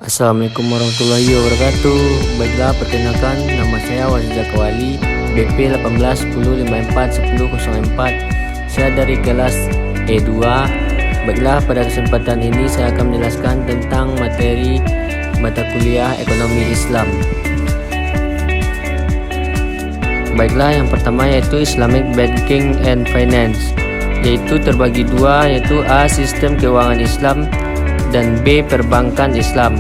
Assalamualaikum warahmatullahi wabarakatuh. Baiklah, perkenalkan, nama saya Wazir Zakawali, BP 1810541004. Saya dari kelas E2. Baiklah, pada kesempatan ini saya akan menjelaskan tentang materi mata kuliah Ekonomi Islam. Baiklah, yang pertama yaitu Islamic Banking and Finance, yaitu terbagi dua, yaitu A. Sistem keuangan Islam dan B. Perbankan Islam.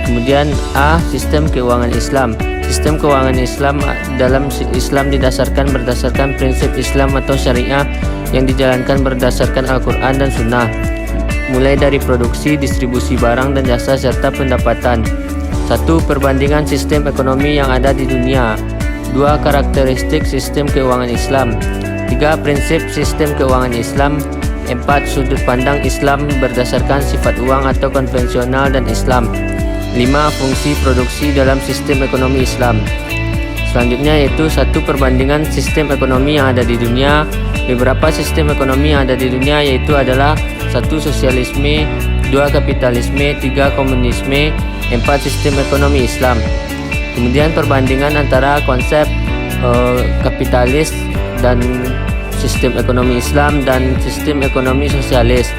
Kemudian A. Sistem keuangan Islam. Sistem keuangan Islam dalam Islam berdasarkan prinsip Islam atau syariah yang dijalankan berdasarkan Al-Quran dan Sunnah, mulai dari produksi, distribusi barang dan jasa serta pendapatan. 1. Perbandingan sistem ekonomi yang ada di dunia. 2. Karakteristik sistem keuangan Islam. 3. Prinsip sistem keuangan Islam. 4. Sudut pandang Islam berdasarkan sifat uang atau konvensional dan Islam. 5. Fungsi produksi dalam sistem ekonomi Islam. Selanjutnya yaitu 1. Perbandingan sistem ekonomi yang ada di dunia. Beberapa sistem ekonomi yang ada di dunia yaitu adalah 1. Sosialisme, 2. Kapitalisme, 3. Komunisme, 4. Sistem ekonomi Islam. Kemudian perbandingan antara konsep kapitalis dan sistem ekonomi Islam dan sistem ekonomi sosialis.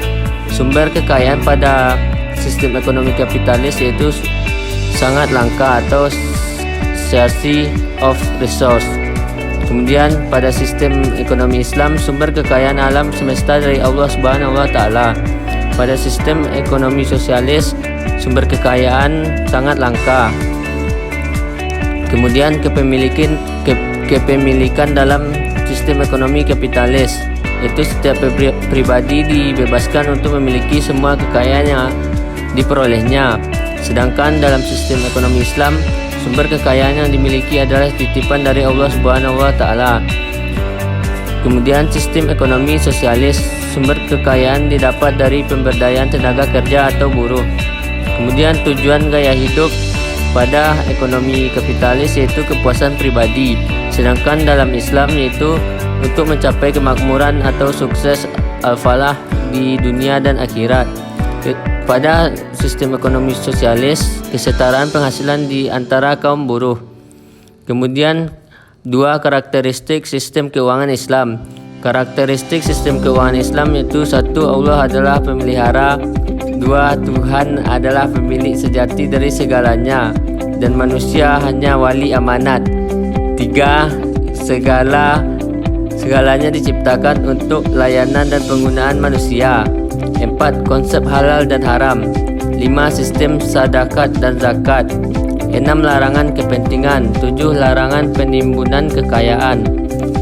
Sumber kekayaan pada sistem ekonomi kapitalis yaitu sangat langka atau scarcity of resource. Kemudian pada sistem ekonomi Islam, sumber kekayaan alam semesta dari Allah Subhanahu wa taala. Pada sistem ekonomi sosialis, sumber kekayaan sangat langka. Kemudian kepemilikan dalam sistem ekonomi kapitalis, yaitu setiap pribadi dibebaskan untuk memiliki semua kekayaan yang diperolehnya. Sedangkan dalam sistem ekonomi Islam, sumber kekayaan yang dimiliki adalah titipan dari Allah Subhanahu wa taala. Kemudian sistem ekonomi sosialis, sumber kekayaan didapat dari pemberdayaan tenaga kerja atau buruh. Kemudian tujuan gaya hidup pada ekonomi kapitalis yaitu kepuasan pribadi. Sedangkan dalam Islam yaitu untuk mencapai kemakmuran atau sukses al-falah di dunia dan akhirat. Pada sistem ekonomi sosialis, kesetaraan penghasilan di antara kaum buruh. Kemudian 2. Karakteristik sistem keuangan Islam. Karakteristik sistem keuangan Islam yaitu 1. Allah adalah pemelihara. 2. Tuhan adalah pemilik sejati dari segalanya dan manusia hanya wali amanat. 3. Segalanya diciptakan untuk layanan dan penggunaan manusia. 4. Konsep halal dan haram. 5. Sistem sadakat dan zakat. 6. Larangan kepentingan. 7. Larangan penimbunan kekayaan.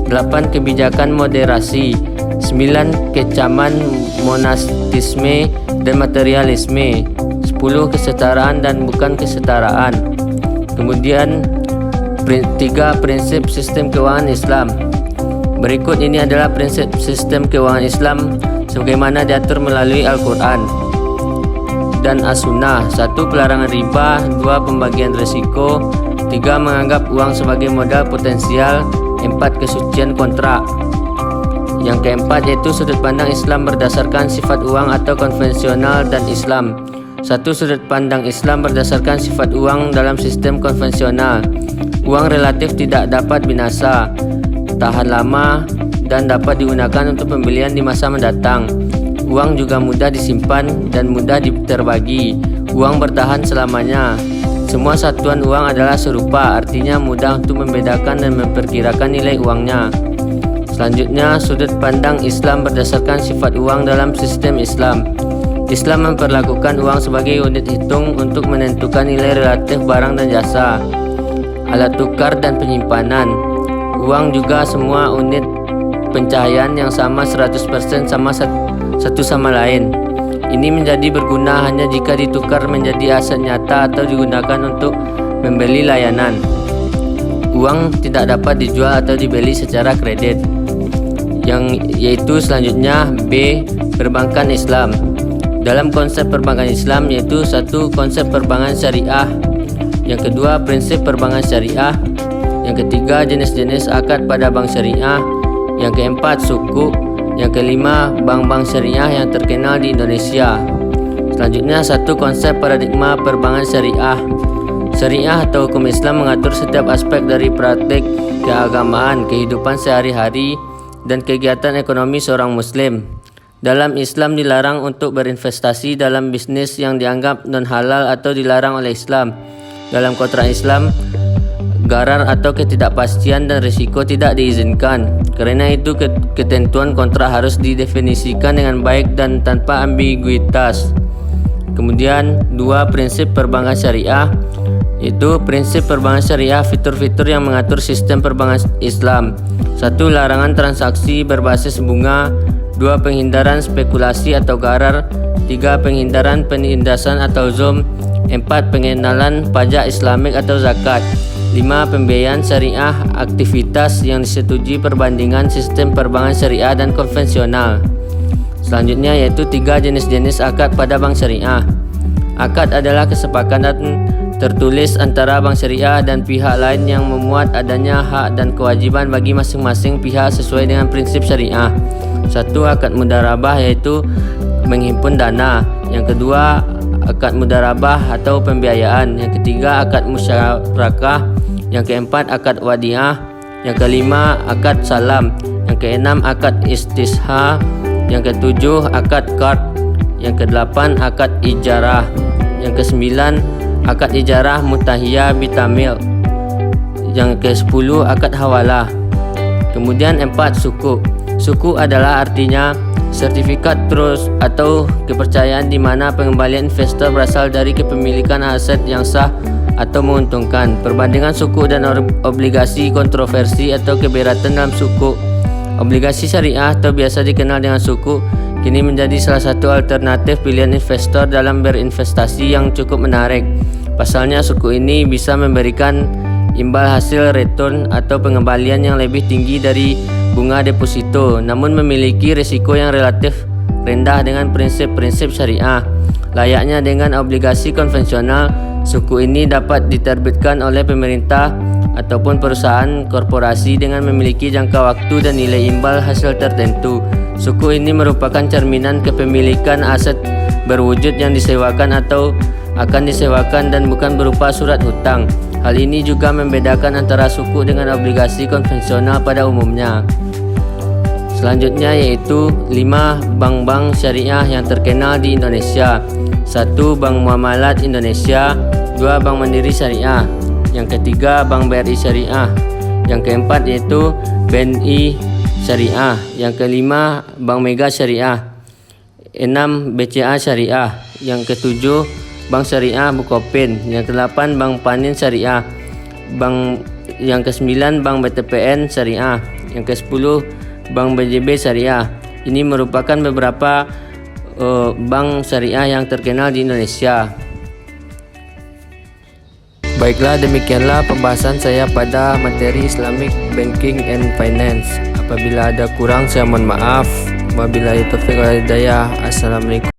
8. Kebijakan moderasi. 9. Kecaman monastisme dan materialisme. 10. Kesetaraan dan bukan kesetaraan. Kemudian 3. Prinsip sistem keuangan Islam. Berikut ini adalah prinsip sistem keuangan Islam sebagaimana diatur melalui Al-Quran dan As-Sunnah. 1. Pelarangan riba. 2. Pembagian risiko. 3. Menganggap uang sebagai modal potensial. 4. Kesucian kontrak. Yang keempat yaitu sudut pandang Islam berdasarkan sifat uang atau konvensional dan Islam. 1. Sudut pandang Islam berdasarkan sifat uang dalam sistem konvensional. Uang relatif tidak dapat binasa, tahan lama, dan dapat digunakan untuk pembelian di masa mendatang. Uang juga mudah disimpan dan mudah terbagi. Uang bertahan selamanya. Semua satuan uang adalah serupa, artinya mudah untuk membedakan dan memperkirakan nilai uangnya. Selanjutnya, sudut pandang Islam berdasarkan sifat uang dalam sistem Islam. Islam memperlakukan uang sebagai unit hitung untuk menentukan nilai relatif barang dan jasa, alat tukar dan penyimpanan. Uang juga semua unit pencahayaan yang sama 100% sama satu sama lain. Ini menjadi berguna hanya jika ditukar menjadi aset nyata atau digunakan untuk membeli layanan. Uang tidak dapat dijual atau dibeli secara kredit. Yaitu selanjutnya B. Perbankan Islam. Dalam konsep perbankan Islam yaitu 1. Konsep perbankan syariah. Yang kedua, prinsip perbankan syariah. Yang ketiga, jenis-jenis akad pada bank syariah. Yang keempat, suku. Yang kelima, bank-bank syariah yang terkenal di Indonesia. Selanjutnya, satu konsep paradigma perbankan syariah. Syariah atau hukum Islam mengatur setiap aspek dari praktik keagamaan, kehidupan sehari-hari, dan kegiatan ekonomi seorang muslim. Dalam Islam dilarang untuk berinvestasi dalam bisnis yang dianggap non-halal atau dilarang oleh Islam. Dalam kontrak Islam, gharar atau ketidakpastian dan risiko tidak diizinkan. Karena itu ketentuan kontrak harus didefinisikan dengan baik dan tanpa ambiguitas. Kemudian, dua prinsip perbankan syariah, yaitu prinsip perbankan syariah, fitur-fitur yang mengatur sistem perbankan Islam. 1. Larangan transaksi berbasis bunga. 2. Penghindaran spekulasi atau gharar. 3. Penghindaran penindasan atau zulm. 4. Pengenalan pajak Islamik atau zakat. 5. Pembiayaan syariah, aktivitas yang disetujui perbandingan sistem perbankan syariah dan konvensional. Selanjutnya yaitu 3 jenis-jenis akad pada bank syariah. Akad adalah kesepakatan tertulis antara bank syariah dan pihak lain yang memuat adanya hak dan kewajiban bagi masing-masing pihak sesuai dengan prinsip syariah. 1. Akad mudarabah, yaitu menghimpun dana. Yang kedua, akad mudarabah atau pembiayaan. Yang ketiga, akad musyarakah. Yang keempat, akad wadiah. Yang kelima, akad salam. Yang keenam, akad istisha. Yang ketujuh, akad qard. Yang kedelapan, akad ijarah. Yang kesembilan, akad ijarah mutahiyah bitamil. Yang ke-10, akad hawalah. Kemudian 4, suku. Suku adalah artinya sertifikat trust atau kepercayaan di mana pengembalian investor berasal dari kepemilikan aset yang sah atau menguntungkan. Perbandingan suku dan obligasi, kontroversi atau keberatan dalam suku. Obligasi syariah atau biasa dikenal dengan suku kini menjadi salah satu alternatif pilihan investor dalam berinvestasi yang cukup menarik. Pasalnya, suku ini bisa memberikan imbal hasil return atau pengembalian yang lebih tinggi dari bunga deposito, namun memiliki risiko yang relatif rendah dengan prinsip-prinsip syariah. Layaknya dengan obligasi konvensional, suku ini dapat diterbitkan oleh pemerintah ataupun perusahaan korporasi dengan memiliki jangka waktu dan nilai imbal hasil tertentu. Suku ini merupakan cerminan kepemilikan aset berwujud yang disewakan atau akan disewakan dan bukan berupa surat hutang. Hal ini juga membedakan antara suku dengan obligasi konvensional pada umumnya. Selanjutnya yaitu 5 bank-bank syariah yang terkenal di Indonesia. 1. Bank Muamalat Indonesia. 2. Bank Mandiri Syariah. Yang ketiga, Bank BRI Syariah. Yang keempat yaitu BNI Syariah. Yang kelima, Bank Mega Syariah. 6. BCA Syariah. Yang ketujuh, Bank Syariah Bukopin. Yang ke-8, Bank Panin Syariah. Yang ke-9, Bank BTPN Syariah. Yang ke-10, Bank BJB Syariah. Ini merupakan beberapa bank syariah yang terkenal di Indonesia. Baiklah, demikianlah pembahasan saya pada materi Islamic Banking and Finance. Apabila ada kurang, saya mohon maaf. Wabillahi taufiq wal hidayah. Assalamualaikum.